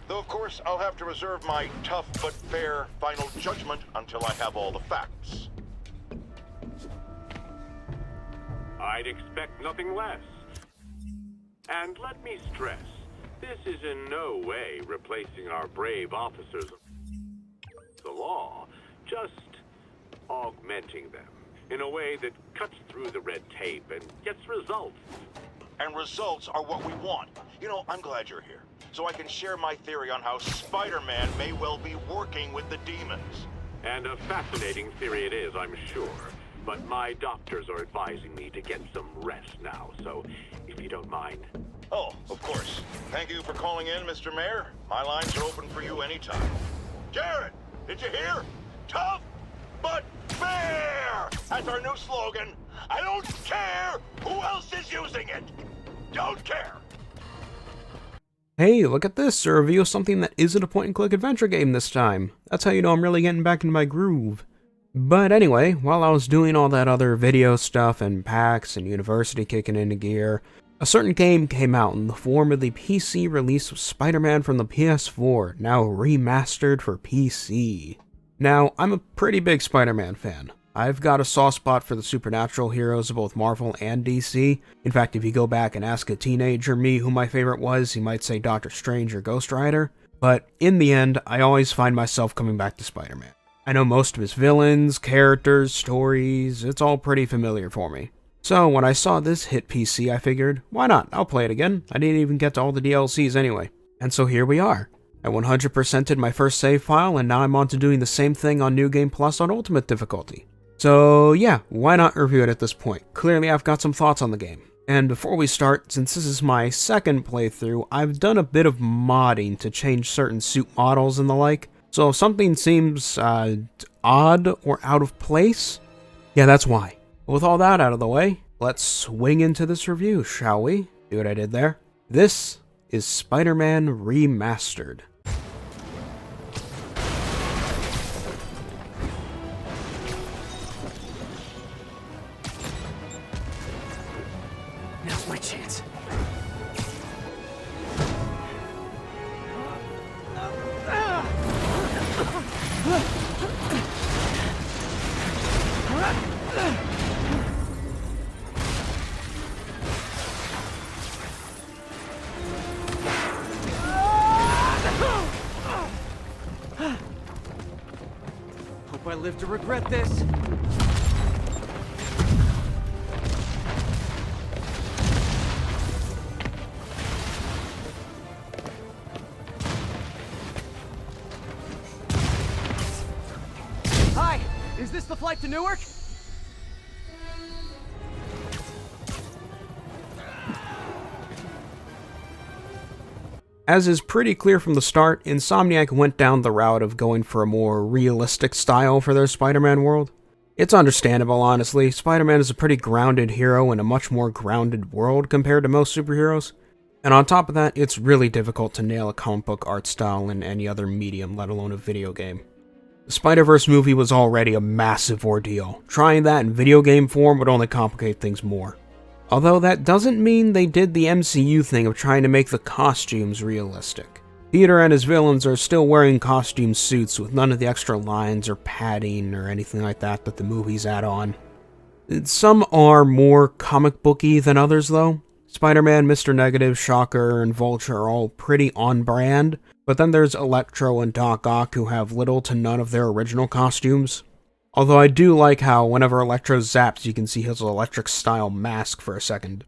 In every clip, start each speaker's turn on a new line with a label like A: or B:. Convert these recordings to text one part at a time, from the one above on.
A: Though, of course, I'll have to reserve my tough but fair final judgment until I have all the facts.
B: I'd expect nothing less. And let me stress, this is in no way replacing our brave officers of the law, just augmenting them in a way that cuts through the red tape and gets results.
A: And results are what we want. You know, I'm glad you're here, so I can share my theory on how Spider-Man may well be working with the demons.
B: And a fascinating theory it is, I'm sure. But my doctors are advising me to get some rest now, so if you don't mind.
A: Oh, of course. Thank you for calling in, Mr. Mayor. My lines are open for you anytime. Jared, did you hear? Tough but fair! That's our new slogan. I don't care who else is using it. Don't care.
C: Hey, look at this, a review of something that isn't a point-and-click adventure game this time. That's how you know I'm really getting back into my groove. But anyway, while I was doing all that other video stuff and PAX and university kicking into gear, a certain game came out in the form of the PC release of Spider-Man from the PS4, now remastered for PC. Now, I'm a pretty big Spider-Man fan. I've got a soft spot for the supernatural heroes of both Marvel and DC. In fact, if you go back and ask a teenager me who my favorite was, he might say Doctor Strange or Ghost Rider. But in the end, I always find myself coming back to Spider-Man. I know most of his villains, characters, stories, it's all pretty familiar for me. So when I saw this hit PC, I figured, why not? I'll play it again. I didn't even get to all the DLCs anyway. And so here we are. I 100%ed my first save file, and now I'm on to doing the same thing on New Game Plus on Ultimate difficulty. So yeah, why not review it at this point? Clearly I've got some thoughts on the game. And before we start, since this is my second playthrough, I've done a bit of modding to change certain suit models and the like. So if something seems odd or out of place, yeah, that's why. With all that out of the way, let's swing into this review, shall we? See what I did there? This is Spider-Man Remastered.
D: Now's my chance. Hope I live to regret this. Hi, is this the flight to Newark?
C: As is pretty clear from the start, Insomniac went down the route of going for a more realistic style for their Spider-Man world. It's understandable, honestly. Spider-Man is a pretty grounded hero in a much more grounded world compared to most superheroes. And on top of that, it's really difficult to nail a comic book art style in any other medium, let alone a video game. The Spider-Verse movie was already a massive ordeal. Trying that in video game form would only complicate things more. Although that doesn't mean they did the MCU thing of trying to make the costumes realistic. Peter and his villains are still wearing costume suits with none of the extra lines or padding or anything like that the movies add on. Some are more comic booky than others though. Spider-Man, Mr. Negative, Shocker, and Vulture are all pretty on brand, but then there's Electro and Doc Ock who have little to none of their original costumes. Although I do like how whenever Electro zaps, you can see his electric-style mask for a second.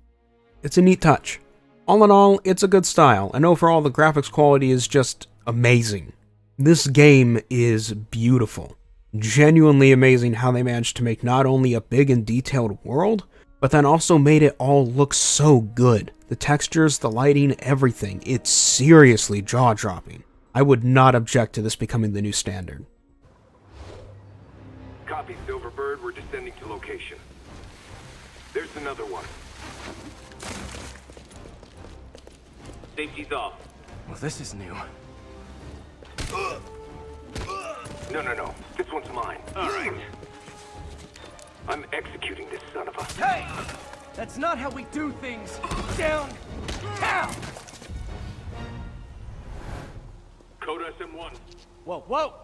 C: It's a neat touch. All in all, it's a good style, and overall the graphics quality is just amazing. This game is beautiful. Genuinely amazing how they managed to make not only a big and detailed world, but then also made it all look so good. The textures, the lighting, everything. It's seriously jaw-dropping. I would not object to this becoming the new standard.
B: Copy, Silverbird. We're descending to location. There's another one. Safety's off.
D: Well, this is new.
B: No. This one's mine. All right. I'm executing this son of a...
D: Hey! That's not how we do things! Down! Down!
B: SM1.
D: Whoa, whoa!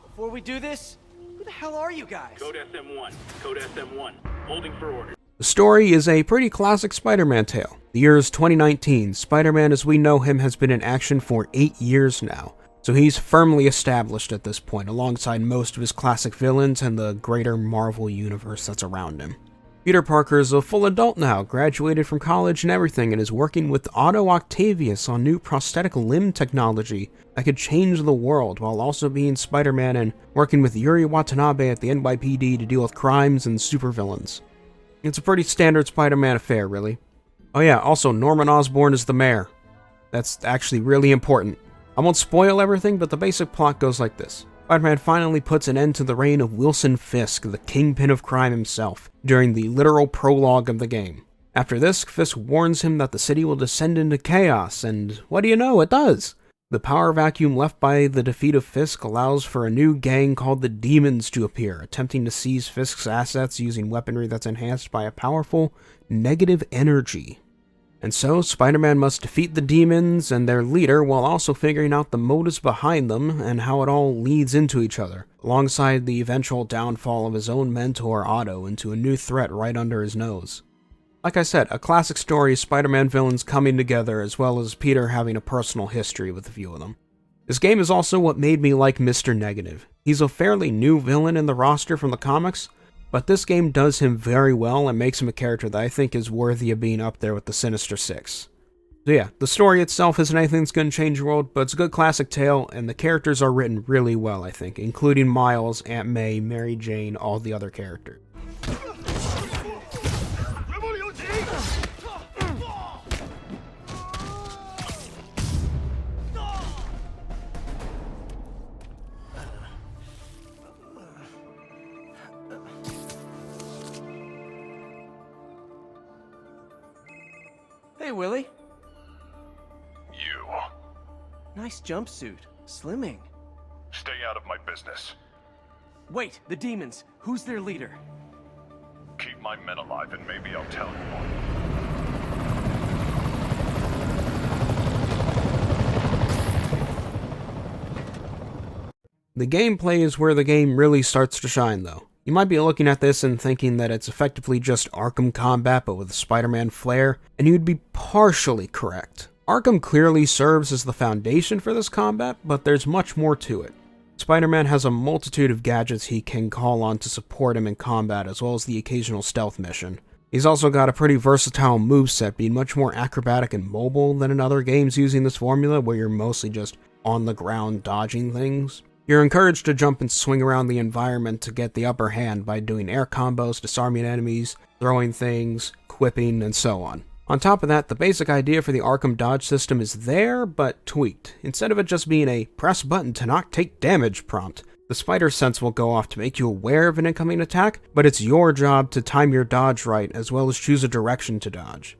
D: Before we do this, who the hell are you guys?
B: Code SM1. Code SM1. Holding for order.
C: The story is a pretty classic Spider-Man tale. The year is 2019. Spider-Man as we know him has been in action for 8 years now, so he's firmly established at this point, alongside most of his classic villains and the greater Marvel universe that's around him. Peter Parker is a full adult now, graduated from college and everything, and is working with Otto Octavius on new prosthetic limb technology that could change the world, while also being Spider-Man and working with Yuri Watanabe at the NYPD to deal with crimes and supervillains. It's a pretty standard Spider-Man affair, really. Oh yeah, also Norman Osborn is the mayor. That's actually really important. I won't spoil everything, but the basic plot goes like this. Spider-Man finally puts an end to the reign of Wilson Fisk, the kingpin of crime himself, during the literal prologue of the game. After this, Fisk warns him that the city will descend into chaos, and what do you know, it does! The power vacuum left by the defeat of Fisk allows for a new gang called the Demons to appear, attempting to seize Fisk's assets using weaponry that's enhanced by a powerful negative energy. And so, Spider-Man must defeat the demons and their leader while also figuring out the motives behind them and how it all leads into each other, alongside the eventual downfall of his own mentor Otto into a new threat right under his nose. Like I said, a classic story of Spider-Man villains coming together as well as Peter having a personal history with a few of them. This game is also what made me like Mr. Negative. He's a fairly new villain in the roster from the comics, but this game does him very well and makes him a character that I think is worthy of being up there with the Sinister Six. So yeah, the story itself isn't anything that's going to change the world, but it's a good classic tale, and the characters are written really well, I think, including Miles, Aunt May, Mary Jane, all the other characters.
D: Hey, Willie.
E: You.
D: Nice jumpsuit. Slimming.
E: Stay out of my business.
D: Wait, the demons. Who's their leader?
E: Keep my men alive and maybe I'll tell you more.
C: The gameplay is where the game really starts to shine, though. You might be looking at this and thinking that it's effectively just Arkham combat but with a Spider-Man flair, and you'd be partially correct. Arkham clearly serves as the foundation for this combat, but there's much more to it. Spider-Man has a multitude of gadgets he can call on to support him in combat, as well as the occasional stealth mission. He's also got a pretty versatile moveset, being much more acrobatic and mobile than in other games using this formula, where you're mostly just on the ground dodging things. You're encouraged to jump and swing around the environment to get the upper hand by doing air combos, disarming enemies, throwing things, quipping, and so on. On top of that, the basic idea for the Arkham dodge system is there, but tweaked. Instead of it just being a press button to not take damage prompt, the spider sense will go off to make you aware of an incoming attack, but it's your job to time your dodge right as well as choose a direction to dodge.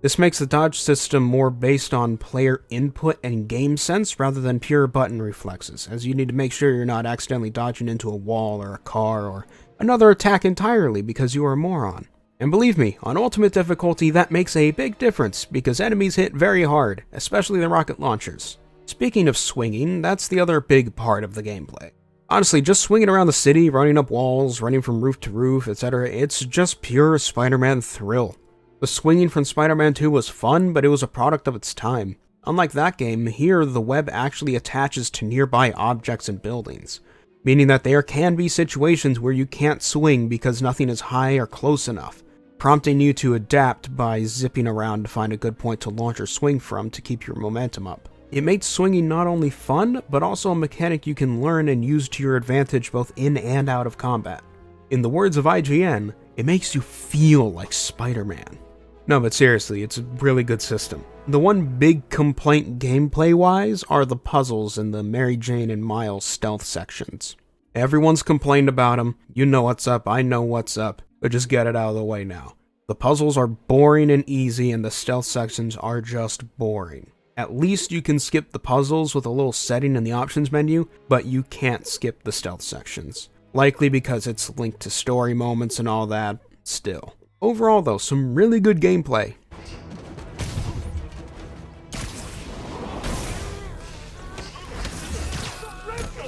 C: This makes the dodge system more based on player input and game sense rather than pure button reflexes, as you need to make sure you're not accidentally dodging into a wall or a car or another attack entirely because you are a moron. And believe me, on ultimate difficulty that makes a big difference because enemies hit very hard, especially the rocket launchers. Speaking of swinging, that's the other big part of the gameplay. Honestly, just swinging around the city, running up walls, running from roof to roof, etc., it's just pure Spider-Man thrill. The swinging from Spider-Man 2 was fun, but it was a product of its time. Unlike that game, here the web actually attaches to nearby objects and buildings, meaning that there can be situations where you can't swing because nothing is high or close enough, prompting you to adapt by zipping around to find a good point to launch or swing from to keep your momentum up. It makes swinging not only fun, but also a mechanic you can learn and use to your advantage both in and out of combat. In the words of IGN, it makes you feel like Spider-Man. No, but seriously, it's a really good system. The one big complaint gameplay-wise are the puzzles in the Mary Jane and Miles stealth sections. Everyone's complained about them, you know what's up, I know what's up, but just get it out of the way now. The puzzles are boring and easy, and the stealth sections are just boring. At least you can skip the puzzles with a little setting in the options menu, but you can't skip the stealth sections. Likely because it's linked to story moments and all that, still. Overall though, some really good gameplay.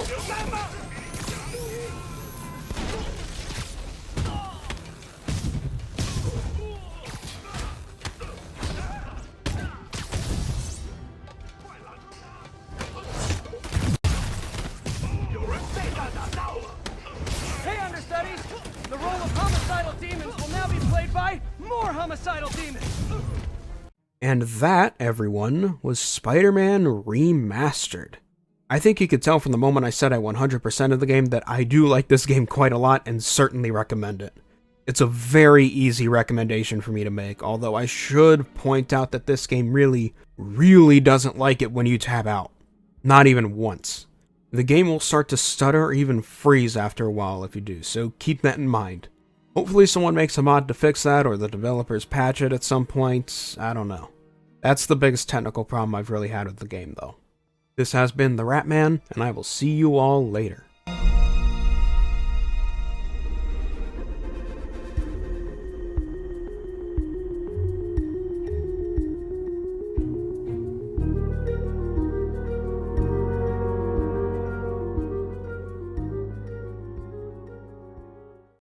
D: Hey, understudies! The role of homicidal demons will now be played by more homicidal demons!
C: And that, everyone, was Spider-Man Remastered. I think you could tell from the moment I said I 100% of the game that I do like this game quite a lot and certainly recommend it. It's a very easy recommendation for me to make, although I should point out that this game really, really doesn't like it when you tab out. Not even once. The game will start to stutter or even freeze after a while if you do, so keep that in mind. Hopefully someone makes a mod to fix that, or the developers patch it at some point. I don't know. That's the biggest technical problem I've really had with the game, though. This has been TheRatMan, and I will see you all later.